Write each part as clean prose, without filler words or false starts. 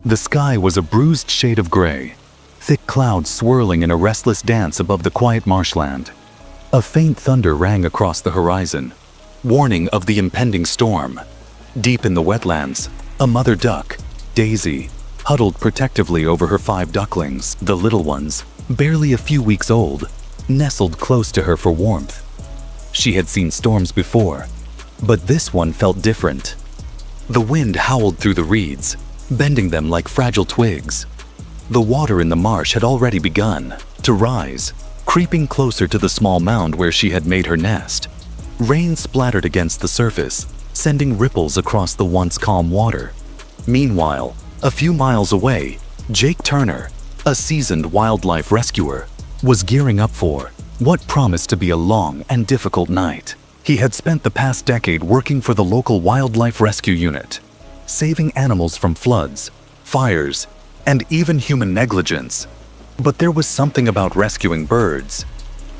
The sky was a bruised shade of gray, thick clouds swirling in a restless dance above the quiet marshland. A faint thunder rang across the horizon, warning of the impending storm. Deep in the wetlands, a mother duck, Daisy, huddled protectively over her 5 ducklings, the little ones, barely a few weeks old, nestled close to her for warmth. She had seen storms before, but this one felt different. The wind howled through the reeds, bending them like fragile twigs. The water in the marsh had already begun to rise, creeping closer to the small mound where she had made her nest. Rain splattered against the surface, sending ripples across the once calm water. Meanwhile, a few miles away, Jake Turner, a seasoned wildlife rescuer, was gearing up for what promised to be a long and difficult night. He had spent the past decade working for the local wildlife rescue unit, saving animals from floods, fires, and even human negligence. But there was something about rescuing birds,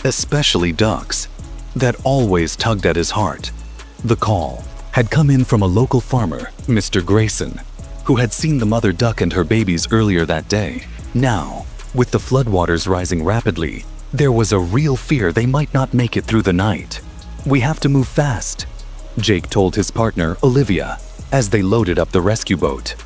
especially ducks, that always tugged at his heart. The call had come in from a local farmer, Mr. Grayson, who had seen the mother duck and her babies earlier that day. Now, with the floodwaters rising rapidly, there was a real fear they might not make it through the night. "We have to move fast," Jake told his partner, Olivia, as they loaded up the rescue boat.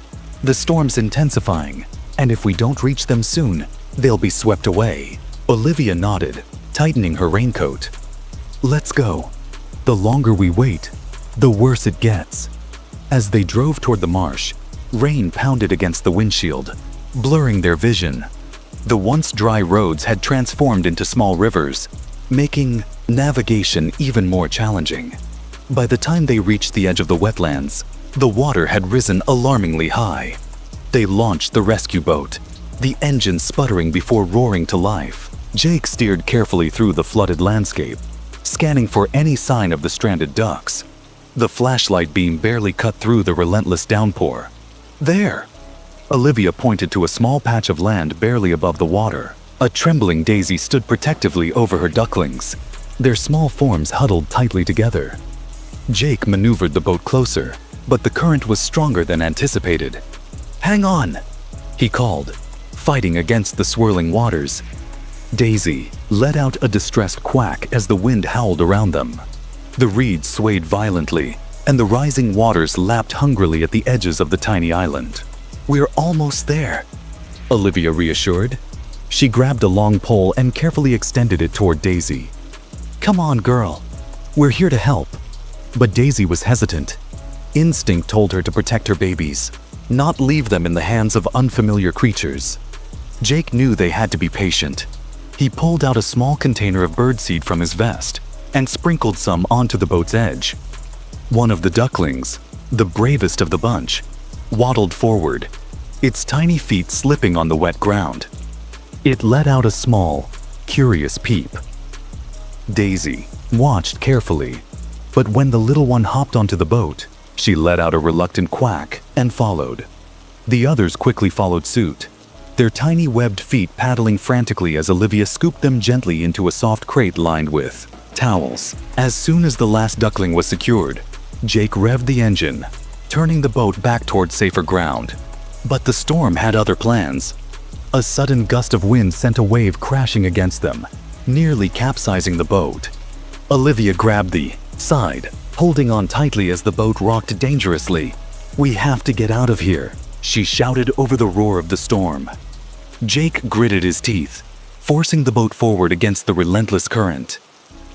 "The storm's intensifying, and if we don't reach them soon, they'll be swept away." Olivia nodded, tightening her raincoat. "Let's go. The longer we wait, the worse it gets." As they drove toward the marsh, rain pounded against the windshield, blurring their vision. The once dry roads had transformed into small rivers, making navigation even more challenging. By the time they reached the edge of the wetlands, the water had risen alarmingly high. They launched the rescue boat, the engine sputtering before roaring to life. Jake steered carefully through the flooded landscape, scanning for any sign of the stranded ducks. The flashlight beam barely cut through the relentless downpour. "There!" Olivia pointed to a small patch of land barely above the water. A trembling Daisy stood protectively over her ducklings, their small forms huddled tightly together. Jake maneuvered the boat closer, but the current was stronger than anticipated. "Hang on!" he called, fighting against the swirling waters. Daisy let out a distressed quack as the wind howled around them. The reeds swayed violently, and the rising waters lapped hungrily at the edges of the tiny island. "We're almost there," Olivia reassured. She grabbed a long pole and carefully extended it toward Daisy. "Come on, girl. We're here to help." But Daisy was hesitant. Instinct told her to protect her babies, not leave them in the hands of unfamiliar creatures. Jake knew they had to be patient. He pulled out a small container of birdseed from his vest and sprinkled some onto the boat's edge. One of the ducklings, the bravest of the bunch, waddled forward, its tiny feet slipping on the wet ground. It let out a small, curious peep. Daisy watched carefully, but when the little one hopped onto the boat, she let out a reluctant quack and followed. The others quickly followed suit, their tiny webbed feet paddling frantically as Olivia scooped them gently into a soft crate lined with towels. As soon as the last duckling was secured, Jake revved the engine, turning the boat back toward safer ground. But the storm had other plans. A sudden gust of wind sent a wave crashing against them, nearly capsizing the boat. Olivia grabbed the side, holding on tightly as the boat rocked dangerously. "We have to get out of here," she shouted over the roar of the storm. Jake gritted his teeth, forcing the boat forward against the relentless current.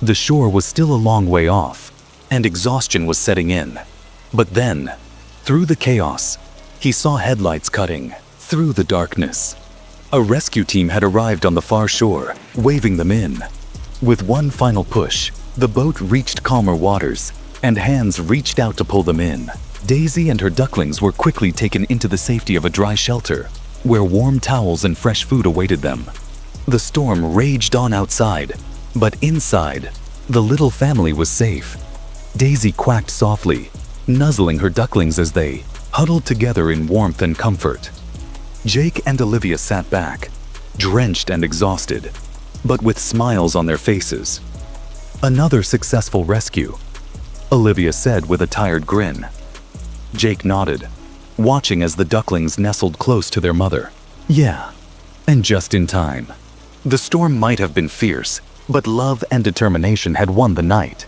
The shore was still a long way off, and exhaustion was setting in. But then, through the chaos, he saw headlights cutting through the darkness. A rescue team had arrived on the far shore, waving them in. With one final push, the boat reached calmer waters, and hands reached out to pull them in. Daisy and her ducklings were quickly taken into the safety of a dry shelter, where warm towels and fresh food awaited them. The storm raged on outside, but inside, the little family was safe. Daisy quacked softly, nuzzling her ducklings as they huddled together in warmth and comfort. Jake and Olivia sat back, drenched and exhausted, but with smiles on their faces. "Another successful rescue," Olivia said with a tired grin. Jake nodded. watching as the ducklings nestled close to their mother. Yeah, and just in time. The storm might have been fierce, but love and determination had won the night.